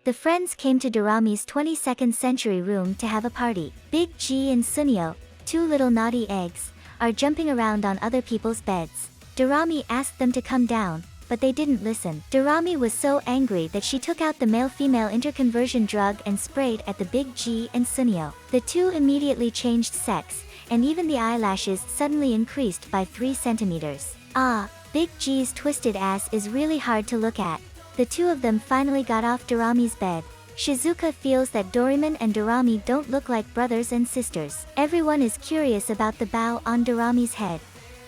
The friends came to Dorami's 22nd century room to have a party. Big G and Sunio, two little naughty eggs, are jumping around on other people's beds. Dorami asked them to come down, but they didn't listen. Dorami was so angry that she took out the male-female interconversion drug and sprayed at the Big G and Sunio. The two immediately changed sex, and even the eyelashes suddenly increased by 3 centimeters. Ah, Big G's twisted ass is really hard to look at. The two of them finally got off Dorami's bed. Shizuka feels that Doremi and Dorami don't look like brothers and sisters. Everyone is curious about the bow on Dorami's head.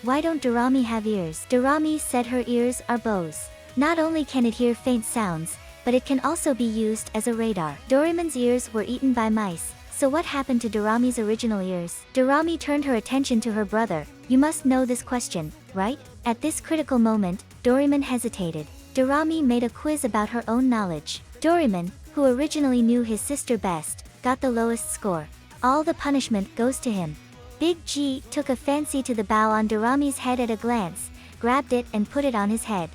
Why don't Dorami have ears? Dorami said her ears are bows. Not only can it hear faint sounds, but it can also be used as a radar. Doremi's ears were eaten by mice, so what happened to Dorami's original ears? Dorami turned her attention to her brother. You must know this question, right? At this critical moment, Doremi hesitated. Dorami made a quiz about her own knowledge. Doremi, who originally knew his sister best, got the lowest score. All the punishment goes to him. Big G took a fancy to the bow on Dorami's head at a glance, grabbed it and put it on his head.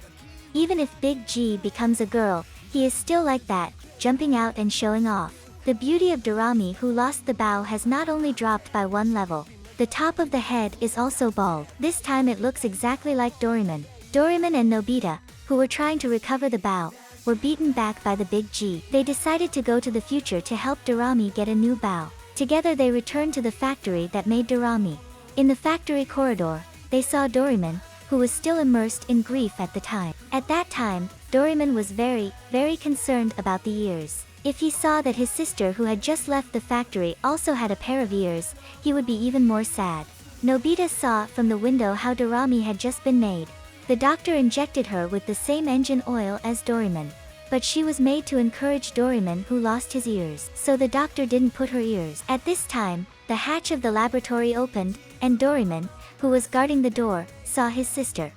Even if Big G becomes a girl, he is still like that, jumping out and showing off. The beauty of Dorami, who lost the bow, has not only dropped by 1 level. The top of the head is also bald. This time it looks exactly like Doremi. Doremi and Nobita, who were trying to recover the bow, were beaten back by the Big G. They decided to go to the future to help Dorami get a new bow. Together they returned to the factory that made Dorami. In the factory corridor, they saw Doremi, who was still immersed in grief at the time. At that time, Doremi was very, very concerned about the ears. If he saw that his sister who had just left the factory also had a pair of ears, he would be even more sad. Nobita saw from the window how Dorami had just been made. The doctor injected her with the same engine oil as Doremi. But she was made to encourage Doremi, who lost his ears. So the doctor didn't put her ears. At this time, the hatch of the laboratory opened, and Doremi, who was guarding the door, saw his sister.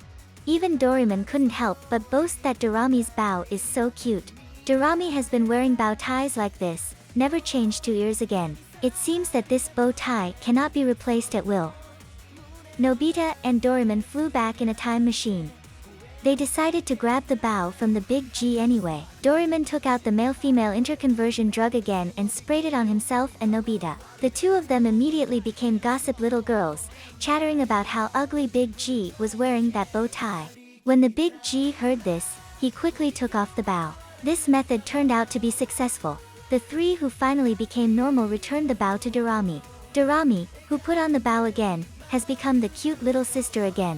Even Doremi couldn't help but boast that Dorami's bow is so cute. Dorami has been wearing bow ties like this, never changed to ears again. It seems that this bow tie cannot be replaced at will. Nobita and Doremi flew back in a time machine. They decided to grab the bow from the Big G anyway. Doremi took out the male-female interconversion drug again and sprayed it on himself and Nobita. The two of them immediately became gossip little girls, chattering about how ugly Big G was wearing that bow tie. When the Big G heard this, he quickly took off the bow. This method turned out to be successful. The three who finally became normal returned the bow to Dorami. Dorami, who put on the bow again, has become the cute little sister again.